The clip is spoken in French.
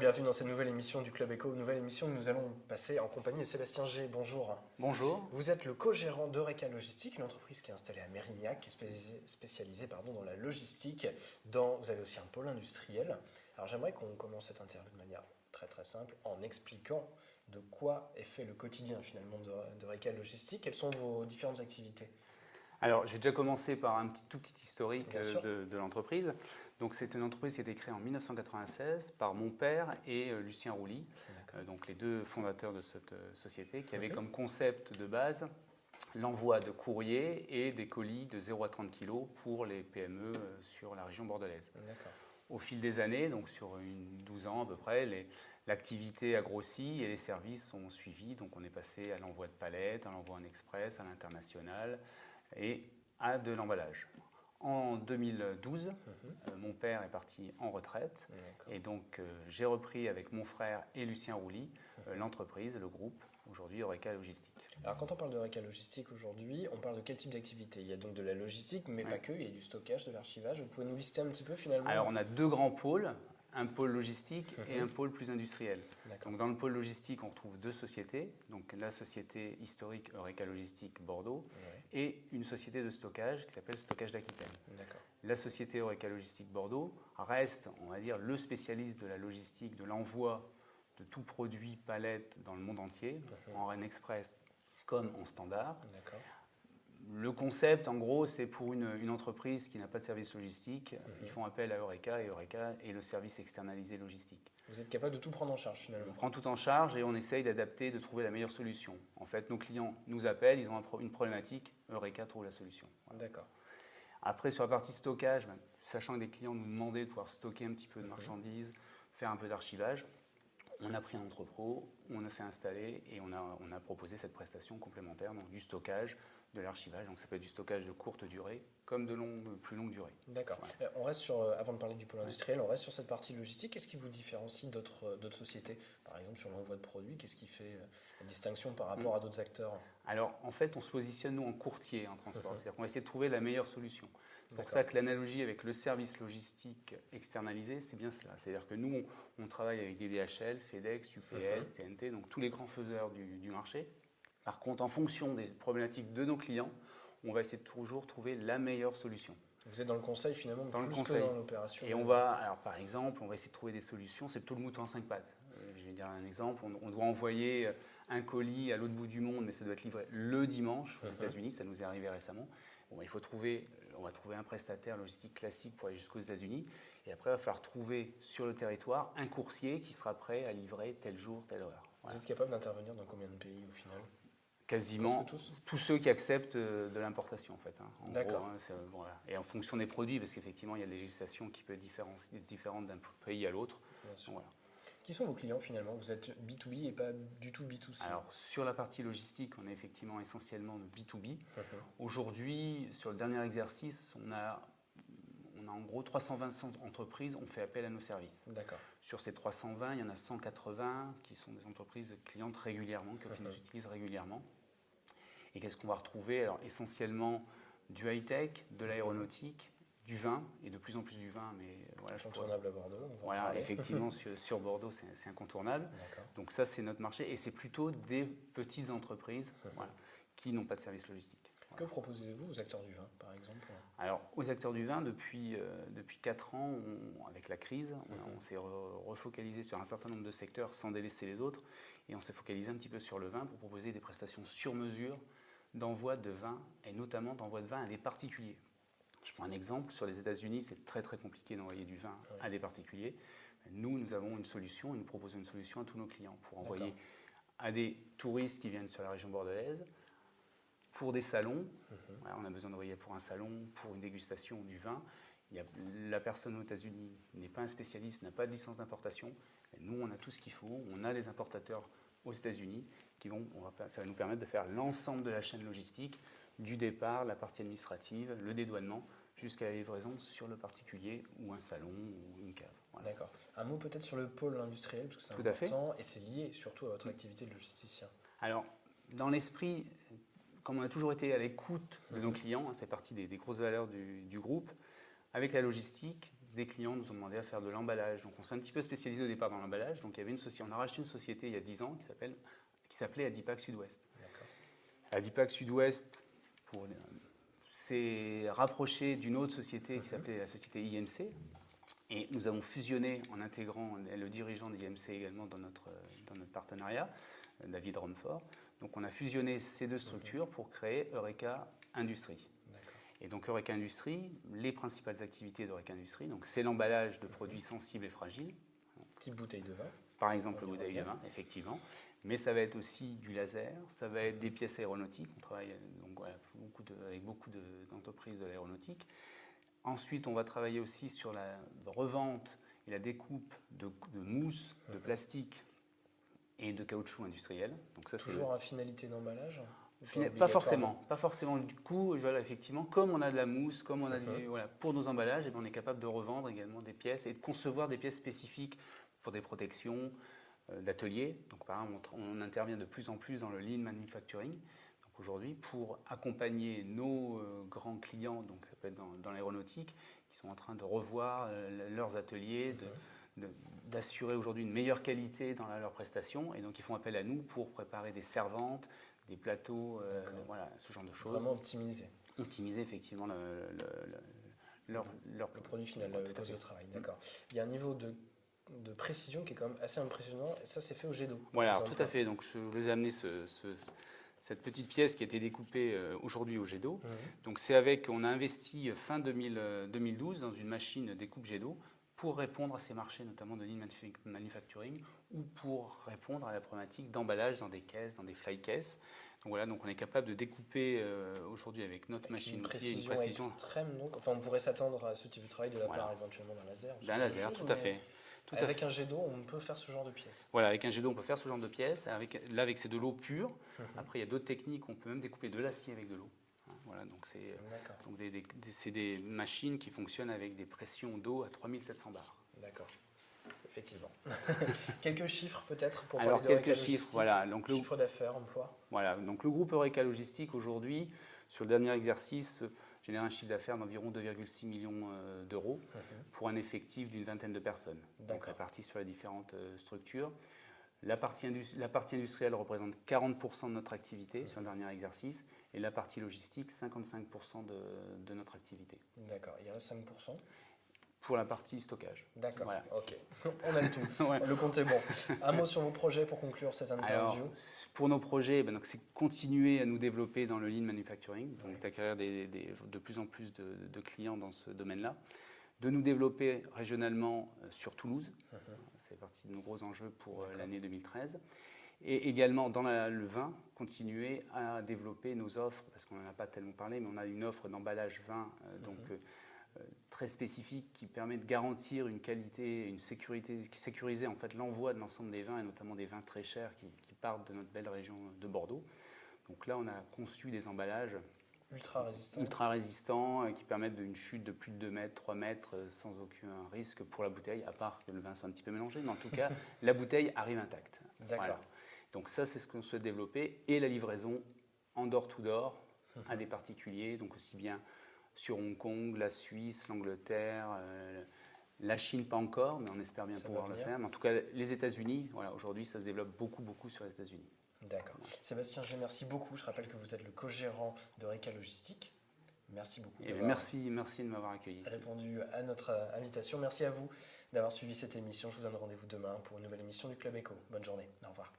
bienvenue dans cette nouvelle émission du Club Éco, nouvelle émission que nous allons passer en compagnie de Sébastien G. Bonjour. Bonjour. Vous êtes le co-gérant d'Eureka Logistique, une entreprise qui est installée à Mérignac, qui est spécialisée dans la logistique. Vous avez aussi un pôle industriel. Alors j'aimerais qu'on commence cette interview de manière très très simple en expliquant de quoi est fait le quotidien finalement d'Eureka Logistique. Quelles sont vos différentes activités? Alors, j'ai déjà commencé par un tout petit historique de l'entreprise. Donc, c'est une entreprise qui a été créée en 1996 par mon père et Lucien Rouly, donc les deux fondateurs de cette société, qui avaient comme concept de base l'envoi de courriers et des colis de 0 à 30 kg pour les PME sur la région bordelaise. Au fil des années, donc sur 12 ans à peu près, l'activité a grossi et les services ont suivi. Donc, on est passé à l'envoi de palettes, à l'envoi en express, à l'international et à de l'emballage. En 2012, mon père est parti en retraite et donc j'ai repris avec mon frère et Lucien Rouly l'entreprise, le groupe, aujourd'hui Eureka Logistique. Alors quand on parle d'Eureka Logistique aujourd'hui, on parle de quel type d'activité? Il y a donc de la logistique, mais pas que, il y a du stockage, de l'archivage. Vous pouvez nous lister un petit peu finalement? Alors on a deux grands pôles. Un pôle logistique et un pôle plus industriel. Donc dans le pôle logistique, on retrouve deux sociétés, donc la société historique Eureka Logistique Bordeaux et une société de stockage qui s'appelle Stockage d'Aquitaine. La société Eureka Logistique Bordeaux reste, on va dire, le spécialiste de la logistique, de l'envoi de tout produit palette dans le monde entier, en Rennes Express comme en standard. Le concept, en gros, c'est pour une entreprise qui n'a pas de service logistique, ils font appel à Eureka et Eureka est le service externalisé logistique. Vous êtes capable de tout prendre en charge finalement? On prend tout en charge et on essaye d'adapter, de trouver la meilleure solution. En fait, nos clients nous appellent, ils ont une problématique, Eureka trouve la solution. D'accord. Après, sur la partie stockage, sachant que des clients nous demandaient de pouvoir stocker un petit peu de marchandises, faire un peu d'archivage, on a pris un entrepôt, on s'est installé et on a proposé cette prestation complémentaire, donc du stockage, de l'archivage. Donc ça peut être du stockage de courte durée comme de plus longue durée. D'accord. On reste avant de parler du pôle industriel, on reste sur cette partie logistique. Qu'est-ce qui vous différencie d'autres sociétés? Par exemple, sur l'envoi de produits, qu'est-ce qui fait la distinction par rapport à d'autres acteurs? Alors, en fait, on se positionne, nous, en courtier en transport. C'est-à-dire qu'on va essayer de trouver la meilleure solution. C'est pour ça que l'analogie avec le service logistique externalisé, c'est bien cela. C'est-à-dire que nous, on travaille avec des DHL, FedEx, UPS, TNT, donc tous les grands faiseurs du marché. Par contre, en fonction des problématiques de nos clients, on va essayer de toujours trouver la meilleure solution. Vous êtes dans le conseil finalement dans plus le conseil. Que dans l'opération. Et alors par exemple, on va essayer de trouver des solutions. C'est plutôt le mouton à 5 pattes. Je vais dire un exemple. On doit envoyer un colis à l'autre bout du monde, mais ça doit être livré le dimanche aux États-Unis. Ça nous est arrivé récemment. Bon, on va trouver un prestataire logistique classique pour aller jusqu'aux États-Unis. Et après, il va falloir trouver sur le territoire un coursier qui sera prêt à livrer tel jour, telle heure. Vous êtes capable d'intervenir dans combien de pays au final? Quasiment tous ceux qui acceptent de l'importation en fait. D'accord. Voilà. Et en fonction des produits, parce qu'effectivement il y a des législations qui peuvent être différentes d'un pays à l'autre. Voilà. Qui sont vos clients finalement? Vous êtes B2B et pas du tout B2C? Alors sur la partie logistique, on est effectivement essentiellement de B2B. Aujourd'hui, sur le dernier exercice, on a en gros 320 entreprises ont fait appel à nos services. D'accord. Sur ces 320, il y en a 180 qui sont des entreprises clientes régulièrement, qui nous utilisent régulièrement. Et qu'est-ce qu'on va retrouver? Alors essentiellement du high-tech, de l'aéronautique, du vin, et de plus en plus du vin. Mais voilà, incontournable à Bordeaux. Voilà, effectivement, sur Bordeaux, c'est incontournable. Donc ça, c'est notre marché. Et c'est plutôt des petites entreprises qui n'ont pas de service logistique. Que proposez-vous aux acteurs du vin, par exemple? Alors, aux acteurs du vin, depuis 4 ans, avec la crise, on s'est refocalisé sur un certain nombre de secteurs sans délaisser les autres. Et on s'est focalisé un petit peu sur le vin pour proposer des prestations sur mesure d'envoi de vin, et notamment d'envoi de vin à des particuliers. Je prends un exemple. Sur les États-Unis, c'est très très compliqué d'envoyer du vin à des particuliers. Nous avons une solution et nous proposons une solution à tous nos clients pour envoyer à des touristes qui viennent sur la région bordelaise, pour des salons. Voilà, on a besoin d'envoyer pour un salon, pour une dégustation du vin. La personne aux États-Unis n'est pas un spécialiste, n'a pas de licence d'importation. Nous, on a tout ce qu'il faut. On a des importateurs aux États-Unis ça va nous permettre de faire l'ensemble de la chaîne logistique, du départ, la partie administrative, le dédouanement, jusqu'à la livraison sur le particulier ou un salon ou une cave. Voilà. D'accord. Un mot peut-être sur le pôle industriel, parce que c'est important, et c'est lié surtout à votre activité de logisticien. Alors, dans l'esprit, comme on a toujours été à l'écoute de nos clients, c'est partie des grosses valeurs du groupe, avec la logistique, des clients nous ont demandé à faire de l'emballage. Donc on s'est un petit peu spécialisé au départ dans l'emballage. Donc il y avait on a racheté une société il y a 10 ans qui s'appelait Adipac Sud-Ouest. Adipac Sud-Ouest s'est rapproché d'une autre société qui s'appelait la société IMC. Et nous avons fusionné en intégrant le dirigeant d'IMC également dans notre partenariat, David Romfort. Donc on a fusionné ces deux structures pour créer Eureka Industrie. Et donc Eureka Industrie, les principales activités d'Eureka Industrie, donc c'est l'emballage de produits sensibles et fragiles. Type bouteille de vin. Par exemple, le bouteille de vin, effectivement. Mais ça va être aussi du laser, ça va être des pièces aéronautiques. On travaille donc, voilà, avec beaucoup d'entreprises de l'aéronautique. Ensuite, on va travailler aussi sur la revente et la découpe de mousse, de plastique et de caoutchouc industriel. Donc ça, toujours à finalité d'emballage? Pas forcément. Du coup, voilà, effectivement, comme on a de la mousse, comme on a voilà, pour nos emballages, et bien on est capable de revendre également des pièces et de concevoir des pièces spécifiques pour des protections d'atelier. Donc, par exemple, on intervient de plus en plus dans le lean manufacturing. Donc, aujourd'hui, pour accompagner nos grands clients, donc ça peut être dans l'aéronautique, qui sont en train de revoir leurs ateliers, d'assurer aujourd'hui une meilleure qualité dans leurs prestations. Et donc, ils font appel à nous pour préparer des servantes, des plateaux, voilà, ce genre de choses. Vraiment optimiser. Optimiser effectivement le produit final, le poste de travail. D'accord. Il y a un niveau de précision qui est quand même assez impressionnant. Et ça, c'est fait au jet d'eau. Voilà, alors, tout à fait. Donc, je vous ai amené cette petite pièce qui a été découpée aujourd'hui au jet d'eau. Donc, on a investi fin 2012 dans une machine découpe jet d'eau pour répondre à ces marchés, notamment de lean manufacturing, ou pour répondre à la problématique d'emballage dans des caisses, dans des fly cases. Donc voilà, donc on est capable de découper aujourd'hui avec notre machine une précision extrême. Donc, enfin, on pourrait s'attendre à ce type de travail de la part éventuellement d'un laser. D'un laser, tout à fait. Avec un jet d'eau, on peut faire ce genre de pièces. Voilà, avec un jet d'eau, on peut faire ce genre de pièces. Là, c'est de l'eau pure. Après, il y a d'autres techniques. On peut même découper de l'acier avec de l'eau. Voilà, donc c'est des machines qui fonctionnent avec des pressions d'eau à 3700 bars. D'accord, effectivement. Quelques chiffres peut-être pour parler de quelques chiffres, voilà. Donc chiffre d'affaires, emploi. Voilà, donc le groupe Eureka Logistique aujourd'hui, sur le dernier exercice, génère un chiffre d'affaires d'environ 2,6 millions d'euros pour un effectif d'une vingtaine de personnes. Donc répartis sur les différentes structures. La partie industrielle représente 40% de notre activité sur le dernier exercice et la partie logistique 55% de notre activité. D'accord, il y reste 5% pour la partie stockage. D'accord, voilà. Ok. On a le tout, ouais. Le compte est bon. Un mot sur vos projets pour conclure cette interview. Alors, pour nos projets, c'est continuer à nous développer dans le lean manufacturing, donc d'acquérir de plus en plus de clients dans ce domaine-là, de nous développer régionalement sur Toulouse. C'est partie de nos gros enjeux pour l'année 2013. Et également dans le vin, continuer à développer nos offres, parce qu'on n'en a pas tellement parlé, mais on a une offre d'emballage vin très spécifique qui permet de garantir une qualité, une sécurité, qui sécurisait en fait l'envoi de l'ensemble des vins et notamment des vins très chers qui partent de notre belle région de Bordeaux. Donc là, on a conçu des emballages ultra résistants qui permettent une chute de plus de 2 mètres, 3 mètres sans aucun risque pour la bouteille, à part que le vin soit un petit peu mélangé, mais en tout cas, la bouteille arrive intacte. D'accord. Voilà. Donc ça, c'est ce qu'on souhaite développer et la livraison en door-to-door à des particuliers, donc aussi bien sur Hong Kong, la Suisse, l'Angleterre, la Chine pas encore, mais on espère bien pouvoir le faire. Mais en tout cas, les États-Unis, voilà, aujourd'hui, ça se développe beaucoup sur les États-Unis. D'accord. Voilà. Sébastien G, merci beaucoup. Je rappelle que vous êtes le co-gérant d'Eureka Logistique. Merci beaucoup. Merci de m'avoir accueilli. Répondu à notre invitation. Merci à vous d'avoir suivi cette émission. Je vous donne rendez-vous demain pour une nouvelle émission du Club Éco. Bonne journée. Au revoir.